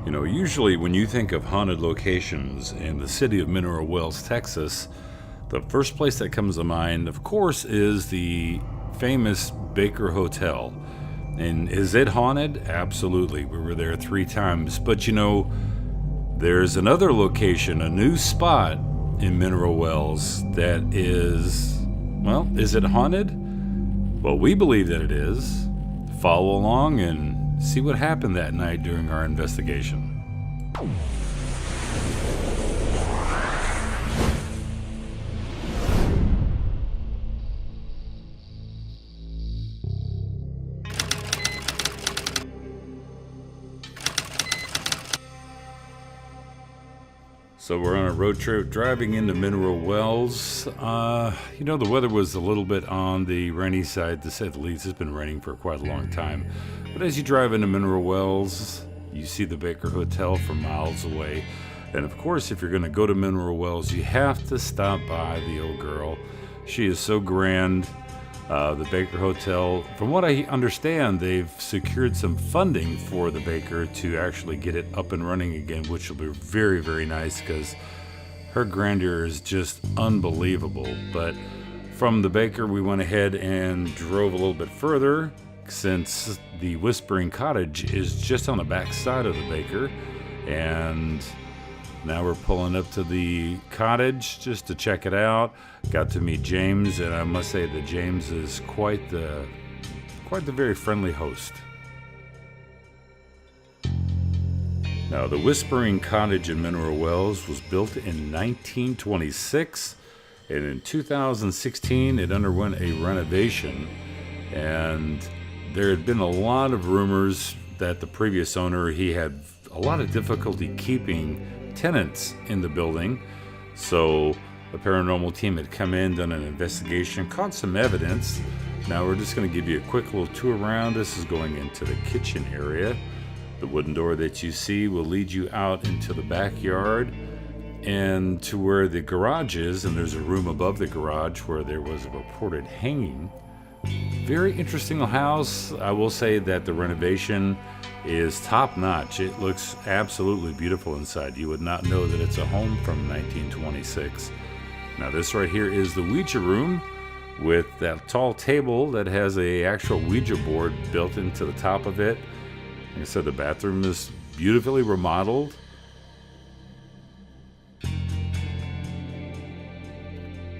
You know, usually when you think of haunted locations in the city of Mineral Wells, Texas, the first place that comes to mind, of course, is the famous Baker Hotel. And is it haunted? Absolutely. We were there 3 times. But you know, there's another location, a new spot in Mineral Wells that is, well, is it haunted? Well, we believe that it is. Follow along and see what happened that night during our investigation. So we're on a road trip driving into Mineral Wells. You know, the weather was a little bit on the rainy side, to say the least. It's been raining for quite a long time. But as you drive into Mineral Wells, you see the Baker Hotel from miles away. And of course, if you're going to go to Mineral Wells, you have to stop by the old girl. She is so grand. The Baker Hotel, from what I understand, they've secured some funding for the Baker to actually get it up and running again, which will be very, very nice because her grandeur is just unbelievable. But from the Baker, we went ahead and drove a little bit further, since the Whispering Cottage is just on the back side of the Baker. And now we're pulling up to the cottage just to check it out. Got to meet James, and I must say that James is quite the very friendly host. Now, the Whispering Cottage in Mineral Wells was built in 1926, and in 2016 it underwent a renovation, and there had been a lot of rumors that the previous owner, he had a lot of difficulty keeping tenants in the building. So the paranormal team had come in, done an investigation, caught some evidence. Now we're just going to give you a quick little tour around. This is going into the kitchen area. The wooden door that you see will lead you out into the backyard and to where the garage is, and there's a room above the garage where there was a reported hanging. Very interesting house. I will say that the renovation is top notch. It looks absolutely beautiful inside. You would not know that it's a home from 1926. Now this right here is the Ouija room with that tall table that has a actual Ouija board built into the top of it. Like I said, the bathroom is beautifully remodeled.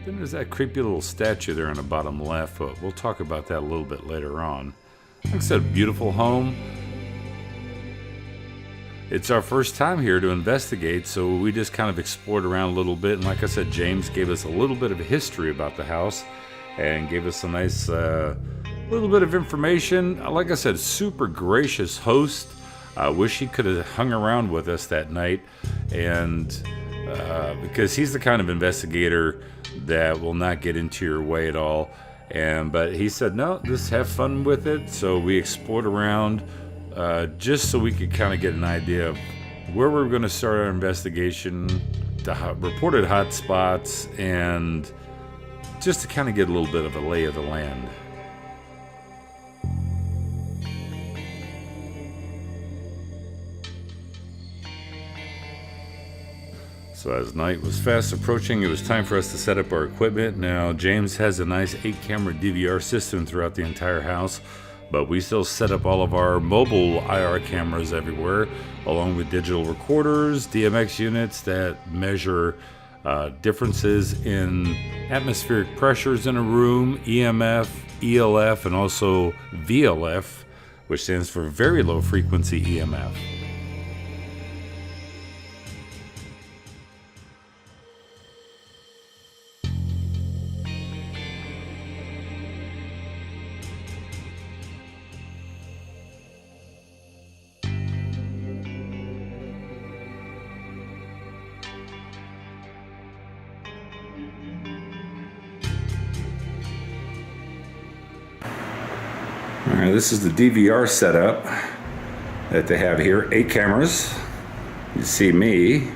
Then there's that creepy little statue there on the bottom left, but we'll talk about that a little bit later on. Like I said, beautiful home. It's our first time here to investigate, so we just kind of explored around a little bit. And like I said, James gave us a little bit of a history about the house and gave us a nice little bit of information. Like I said, super gracious host. I wish he could have hung around with us that night, and because he's the kind of investigator that will not get into your way at all. But he said, no, just have fun with it. So we explored around just so we could kind of get an idea of where we're going to start our investigation, the reported hot spots, and just to kind of get a little bit of a lay of the land. So as night was fast approaching, it was time for us to set up our equipment. Now, James has a nice 8-camera DVR system throughout the entire house, but we still set up all of our mobile IR cameras everywhere, along with digital recorders, DMX units that measure differences in atmospheric pressures in a room, EMF, ELF, and also VLF, which stands for very low frequency EMF. Alright, this is the DVR setup that they have here. 8 cameras. You see me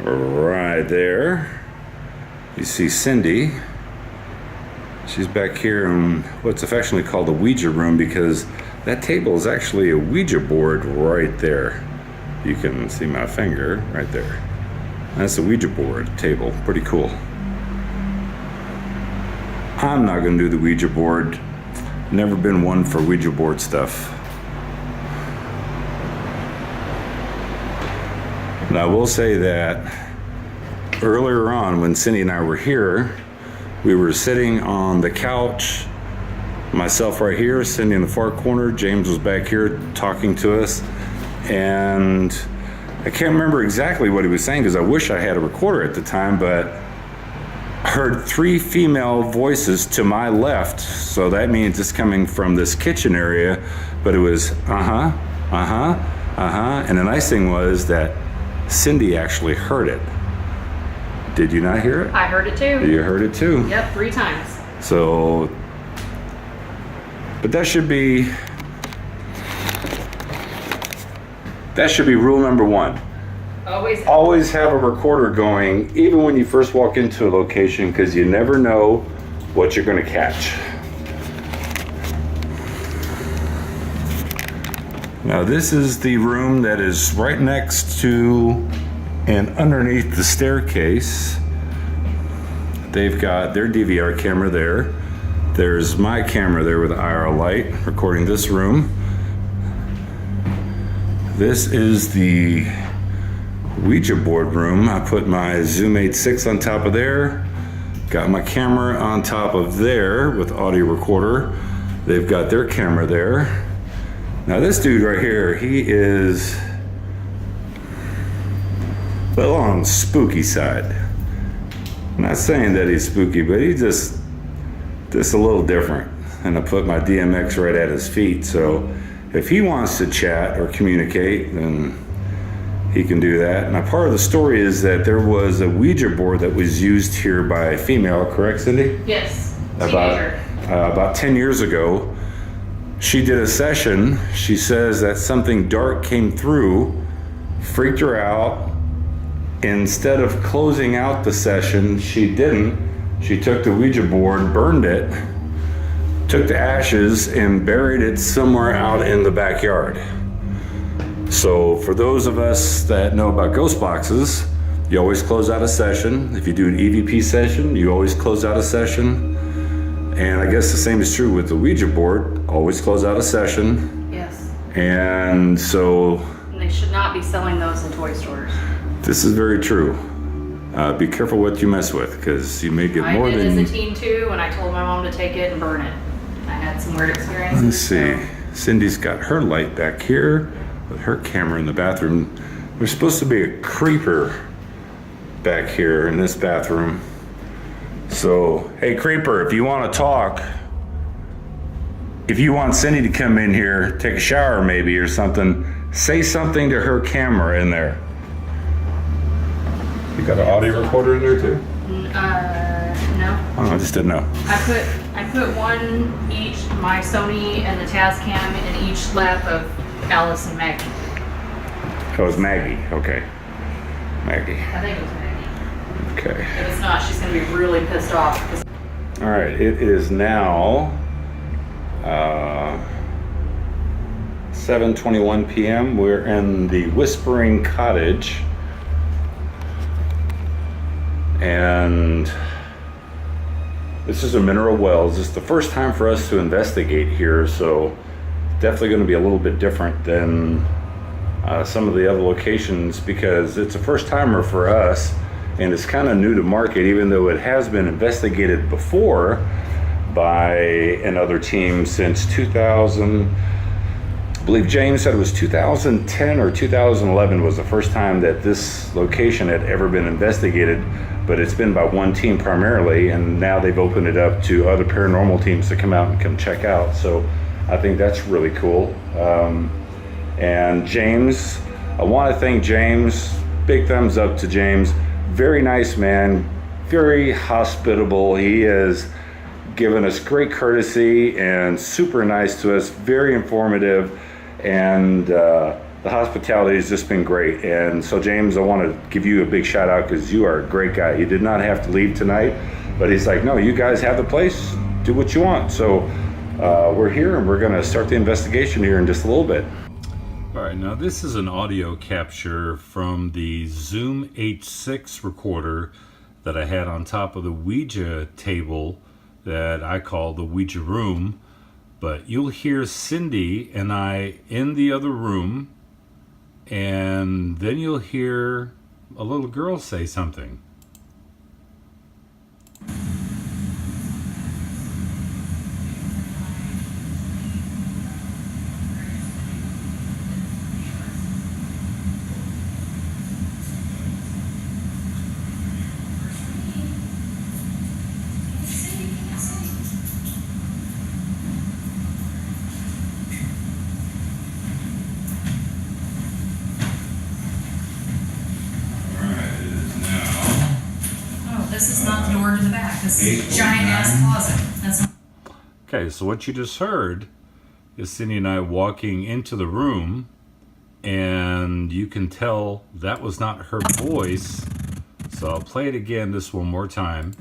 right there. You see Cindy. She's back here in what's affectionately called the Ouija room, because that table is actually a Ouija board right there. You can see my finger right there. That's a Ouija board table, pretty cool. I'm not gonna do the Ouija board. Never been one for Ouija board stuff. And I will say that earlier on when Cindy and I were here, we were sitting on the couch, myself right here, Cindy in the far corner, James was back here talking to us, and I can't remember exactly what he was saying because I wish I had a recorder at the time, but I heard 3 female voices to my left, so that means it's coming from this kitchen area, but it was and the nice thing was that Cindy actually heard it. Did you not hear it? I heard it too. You heard it too? Yep, 3 times. So, but that should be rule number 1. Always have a recorder going, even when you first walk into a location, because you never know what you're going to catch. Now this is the room that is right next to and underneath the staircase. They've got their DVR camera there. There's my camera there with IR light recording this room. This is the Ouija board room. I put my Zoom 8.6 on top of there. Got my camera on top of there with audio recorder. They've got their camera there. Now this dude right here, he is a little on the spooky side. I'm not saying that he's spooky, but he's just a little different. And I put my DMX right at his feet, so if he wants to chat or communicate, then he can do that. Now part of the story is that there was a Ouija board that was used here by a female, correct Cindy? Yes, about 10 years ago. She did a session. She says that something dark came through, freaked her out. Instead of closing out the session, she didn't. She took the Ouija board, burned it, took the ashes and buried it somewhere out in the backyard. So for those of us that know about ghost boxes, you always close out a session. If you do an EVP session, you always close out a session. And I guess the same is true with the Ouija board. Always close out a session. Yes. And so... And they should not be selling those in toy stores. This is very true. Be careful what you mess with, because you may get more than... I did as a teen too, and I told my mom to take it and burn it. I had some weird experiences. Let's see. Cindy's got her light back here with her camera in the bathroom. There's supposed to be a creeper back here in this bathroom. So, hey creeper, if you want to talk, if you want Cindy to come in here, take a shower maybe or something, say something to her camera in there. You got an audio recorder in there too? No. Oh, I just didn't know. I put one each, my Sony and the Tascam in each lap of Alice and Maggie. Oh, it was Maggie. Okay. Maggie. I think it was Maggie. Okay. If it's not, she's going to be really pissed off. All right, it is now 7:21 p.m. We're in the Whispering Cottage. And this is a mineral wells. It's the first time for us to investigate here, so definitely going to be a little bit different than some of the other locations, because it's a first timer for us and it's kind of new to market, even though it has been investigated before by another team since 2000. I believe James said it was 2010 or 2011 was the first time that this location had ever been investigated, but it's been by one team primarily, and now they've opened it up to other paranormal teams to come out and come check out. So I think that's really cool. And James, I want to thank James. Big thumbs up to James. Very nice man, very hospitable. He has given us great courtesy and super nice to us, very informative, and the hospitality has just been great. And so James, I want to give you a big shout out because you are a great guy. You did not have to leave tonight, but he's like, no, you guys have the place, do what you want. So we're here and we're going to start the investigation here in just a little bit. All right, Now this is an audio capture from the Zoom H6 recorder that I had on top of the Ouija table that I call the Ouija room. But you'll hear Cindy and I in the other room, and then you'll hear a little girl say something. This is not the door to the back. This is a giant ass closet. That's not. Okay, so what you just heard is Cindy and I walking into the room, and you can tell that was not her voice. So I'll play it again this one more time.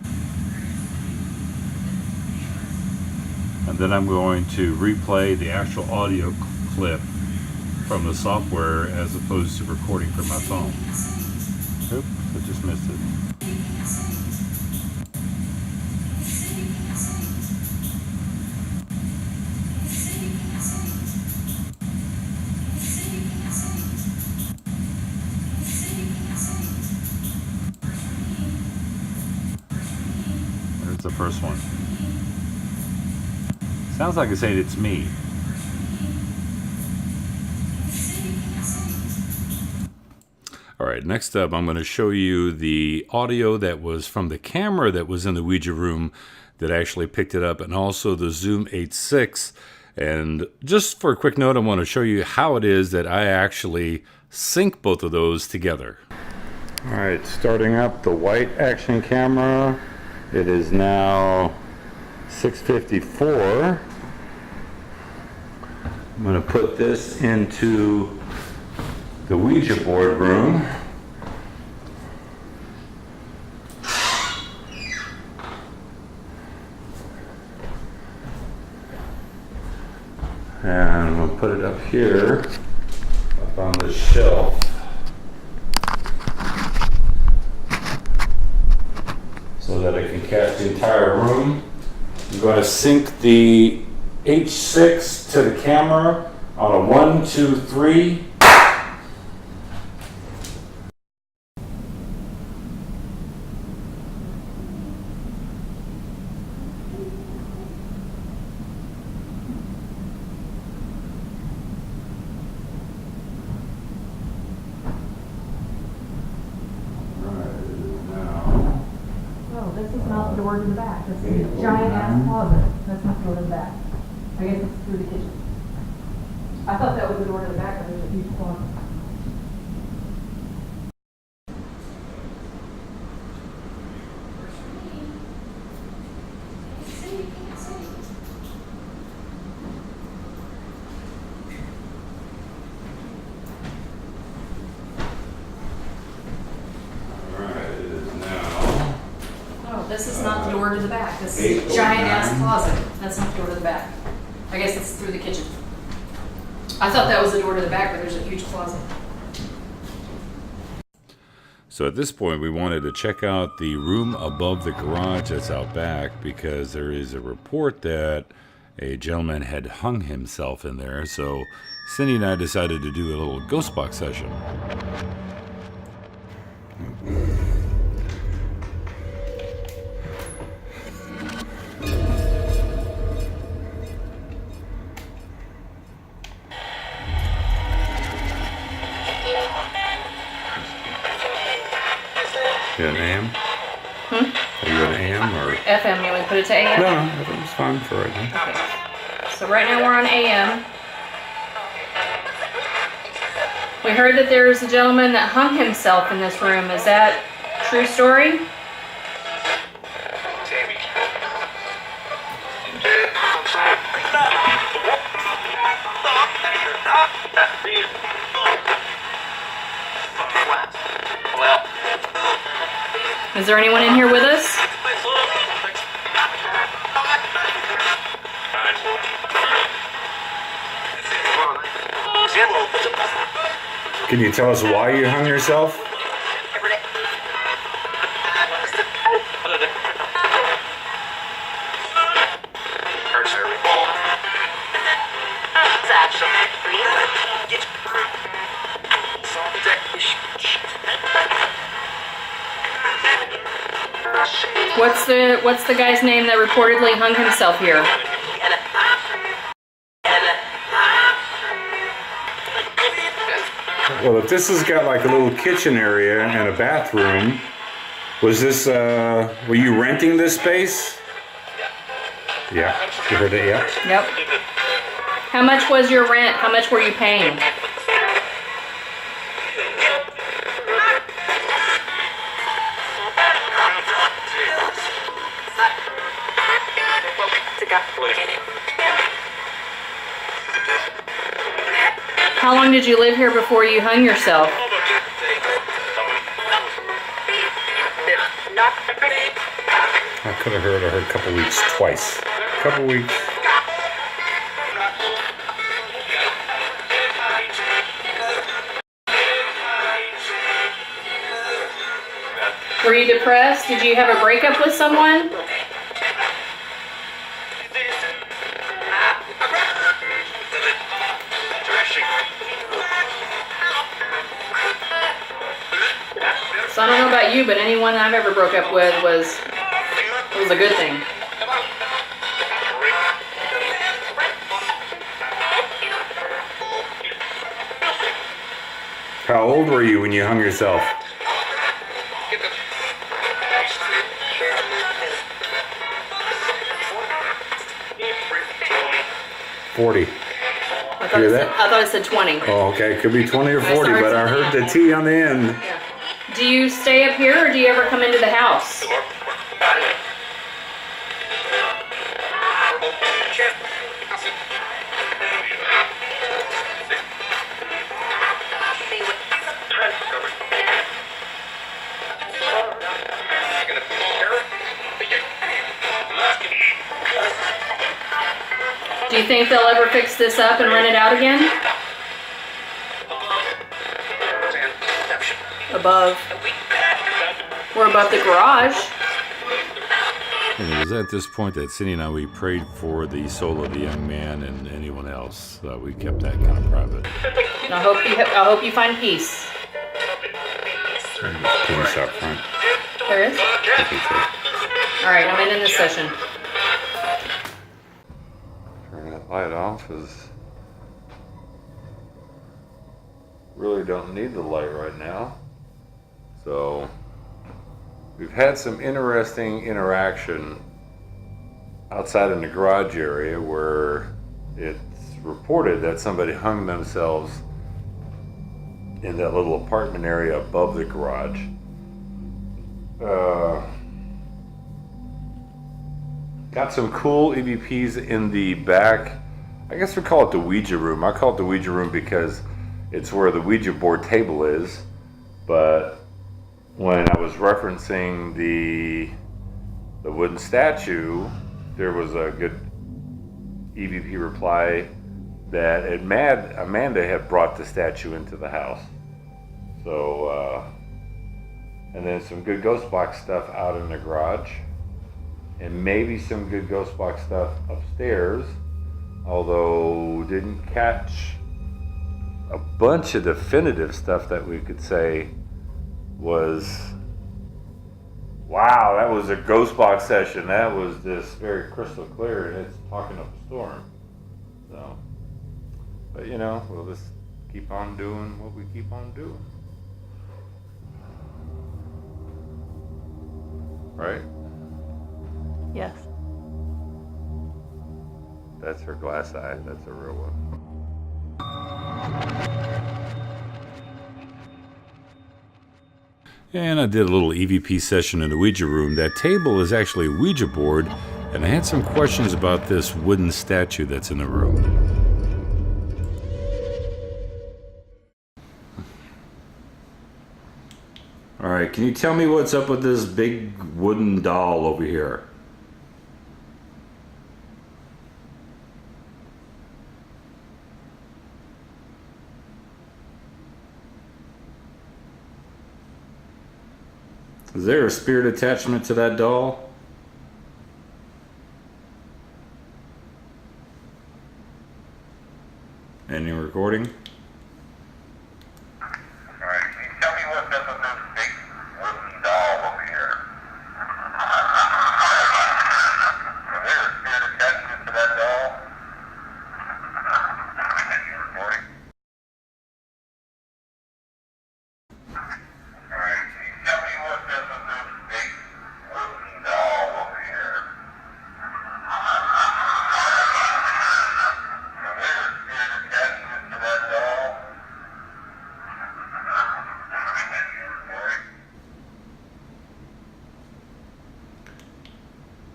And then I'm going to replay the actual audio clip from the software as opposed to recording from my phone. Oops, I just missed it. There's the first one. Sounds like it's saying it's me. All right, next up, I'm going to show you the audio that was from the camera that was in the Ouija room that actually picked it up, and also the Zoom H6. And just for a quick note, I want to show you how it is that I actually sync both of those together. All right, starting up the white action camera. It is now 6:54. I'm going to put this into the Ouija board room. And I'm going to put it up here, up on the shelf. So that I can catch the entire room. I'm going to sync the H6 to the camera on a 1, 2, 3. This is not the door to the back. This is a giant ass closet. That's not the door to the back. I guess it's through the kitchen. I thought that was the door to the back, but there's a huge closet. This is not the door to the back. This is a giant ass closet. That's not the door to the back. I guess it's through the kitchen. I thought that was the door to the back, but there's a huge closet. So at this point, we wanted to check out the room above the garage that's out back, because there is a report that a gentleman had hung himself in there. So Cindy and I decided to do a little ghost box session. You an AM? Are you an AM or? FM, you want to put it to AM? No, it's fine for right now. Okay. So right now we're on AM. We heard that there's a gentleman that hung himself in this room. Is that a true story? Is there anyone in here with us? Can you tell us why you hung yourself? What's the guy's name that reportedly hung himself here? Well, if this has got like a little kitchen area and a bathroom, was this, were you renting this space? Yeah, you heard it, yeah? Yep. How much was your rent? How much were you paying? How long did you live here before you hung yourself? I could have heard a couple weeks twice. A couple weeks. Were you depressed? Did you have a breakup with someone? So I don't know about you, but anyone I've ever broke up with was a good thing. How old were you when you hung yourself? $40. I thought it said 20. Oh, okay. Could be 20 or 40, but I heard the T on the end. Yeah. Do you stay up here or do you ever come into the house? Do you think they'll ever fix this up and rent it out again? Above. We're above the garage. And it was at this point that Cindy and we prayed for the soul of the young man and anyone else. We kept that kind of private. And I hope you find peace. Peace out front. There is? All right, I'm ending this session. Turn that light off is really don't need the light right now. So we've had some interesting interaction outside in the garage area where it's reported that somebody hung themselves in that little apartment area above the garage. Got some cool EVPs in the back. I guess we call it the Ouija room. I call it the Ouija room because it's where the Ouija board table is. But when I was referencing the wooden statue, there was a good EVP reply that Amanda had brought the statue into the house. So, and then some good ghost box stuff out in the garage. And maybe some good ghost box stuff upstairs, although didn't catch a bunch of definitive stuff that we could say was, wow, that was a ghost box session. That was just very crystal clear, and it's talking up a storm. So, but you know, we'll just keep on doing what we keep on doing, right? Yes. That's her glass eye. That's a real one. And I did a little EVP session in the Ouija room. That table is actually a Ouija board, and I had some questions about this wooden statue that's in the room. All right, can you tell me what's up with this big wooden doll over here? Is there a spirit attachment to that doll? Any recording? Alright, can you tell me what's up with this big wooden doll over here? Is there a spirit attachment to that doll? Any recording? Alright, can you tell me what's up with this big wooden doll over here? Is there a spirit attachment to that doll?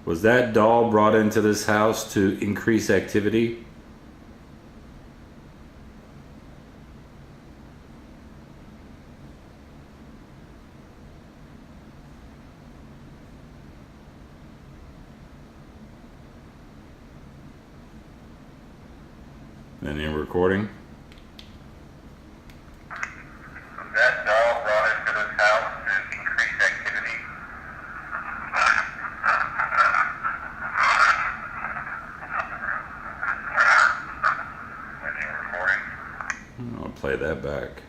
Was that doll brought into this house to increase activity? Any recording? That doll brought into this house to increase activity. Any recording? I'll play that back.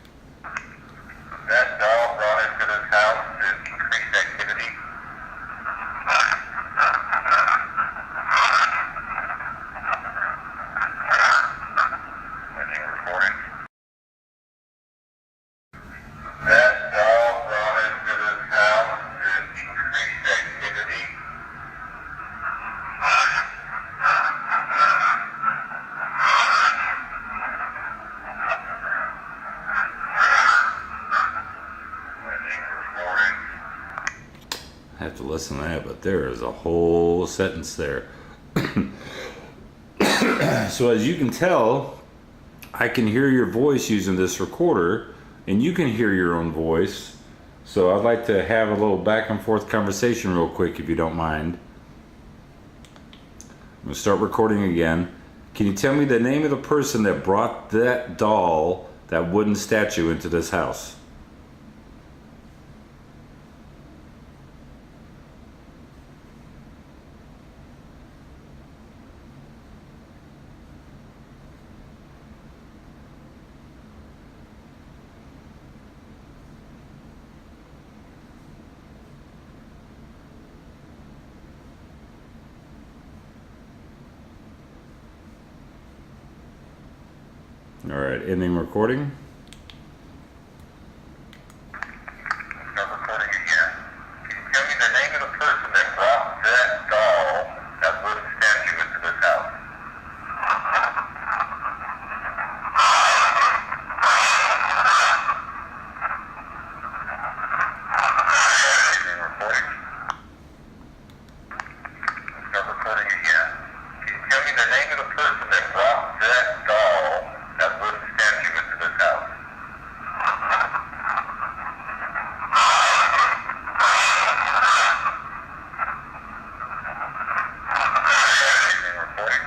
That doll brought into this house to increase activity. Any recording? That doll brought into this house to increase activity. Any recording? I have to listen to that, but there is a whole sentence there. So as you can tell, I can hear your voice using this recorder, and you can hear your own voice. So I'd like to have a little back and forth conversation real quick, if you don't mind. I'm gonna start recording again. Can you tell me the name of the person that brought that doll, that wooden statue, into this house? All right, ending recording. Start recording again. Can you tell me the name of the person that brought that doll, that wooden statue, into this house? Ending recording. Start recording again. Can you tell me the name of the person that brought that doll, that wooden statue, into this house? Ending recording.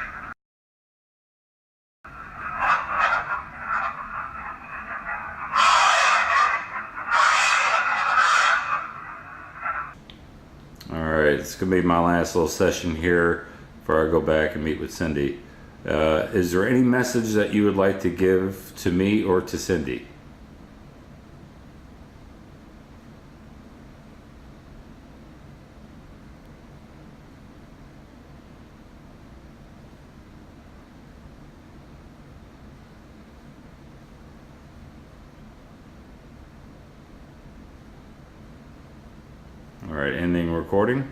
All right, it's gonna be my last little session here before I go back and meet with Cindy. Is there any message that you would like to give to me or to Cindy? All right, ending recording.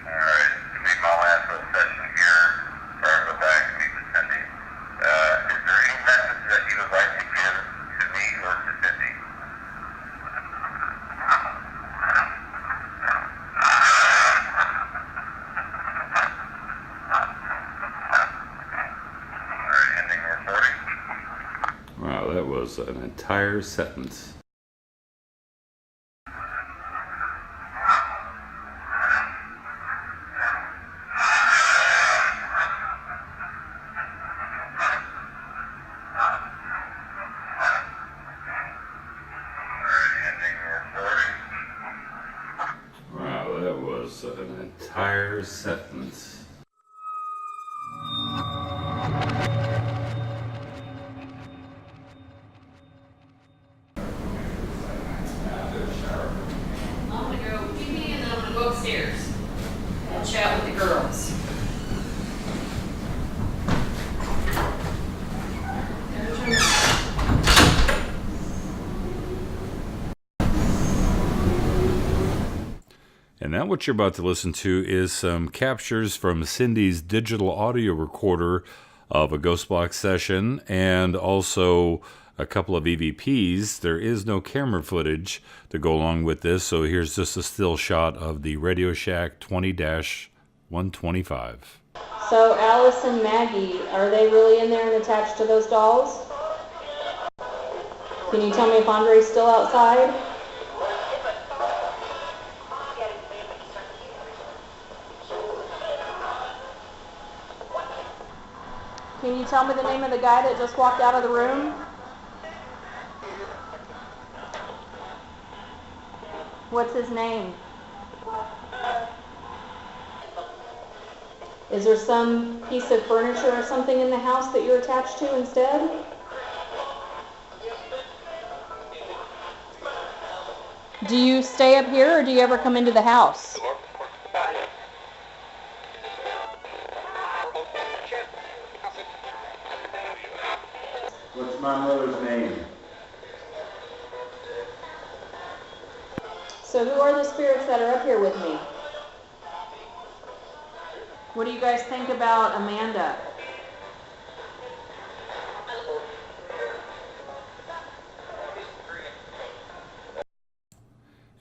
Alright, this will be my last little session here before I go back and meet with Cindy. Is there any message that you would like to give to me or to Cindy? Alright, ending recording. Wow, that was an entire sentence. entire sentence. I'm gonna go pee-pee and then I'm gonna go upstairs and chat with the girls. And now what you're about to listen to is some captures from Cindy's digital audio recorder of a Ghost Box session and also a couple of EVPs. There is no camera footage to go along with this, so here's just a still shot of the Radio Shack 20-125. So Alice and Maggie, are they really in there and attached to those dolls? Can you tell me if Andre's still outside? Can you tell me the name of the guy that just walked out of the room? What's his name? Is there some piece of furniture or something in the house that you're attached to instead? Do you stay up here or do you ever come into the house? What's my mother's name? So who are the spirits that are up here with me? What do you guys think about Amanda?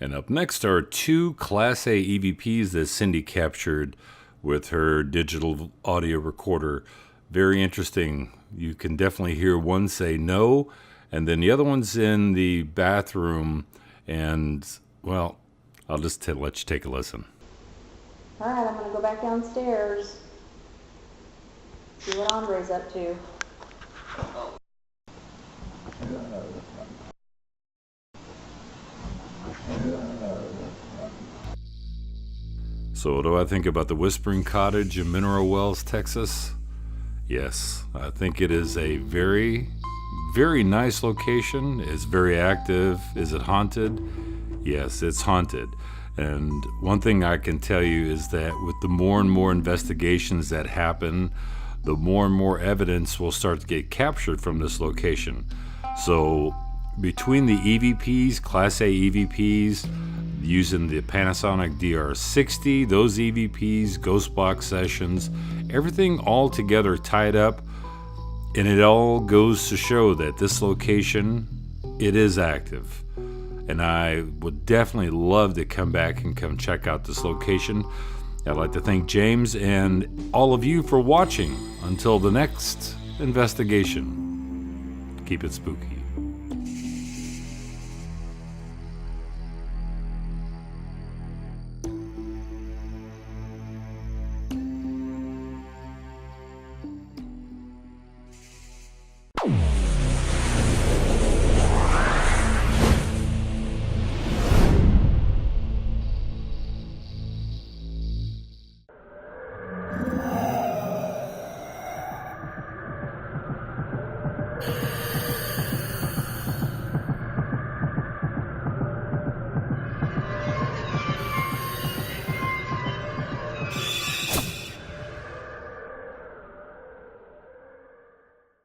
And up next are two Class A EVPs that Cindy captured with her digital audio recorder. Very interesting. You can definitely hear one say no, and then the other one's in the bathroom. And, well, I'll just let you take a listen. All right, I'm going to go back downstairs. See what Andre's up to. So what do I think about the Whispering Cottage in Mineral Wells, Texas? Yes, I think it is a very, very nice location. It's very active. Is it haunted? Yes, it's haunted. And one thing I can tell you is that with the more and more investigations that happen, the more and more evidence will start to get captured from this location. So between the EVPs, Class A EVPs, using the Panasonic DR60, those EVPs, Ghost Box sessions, everything all together tied up, and it all goes to show that this location, it is active. And I would definitely love to come back and come check out this location. I'd like to thank James and all of you for watching. Until the next investigation, keep it spooky.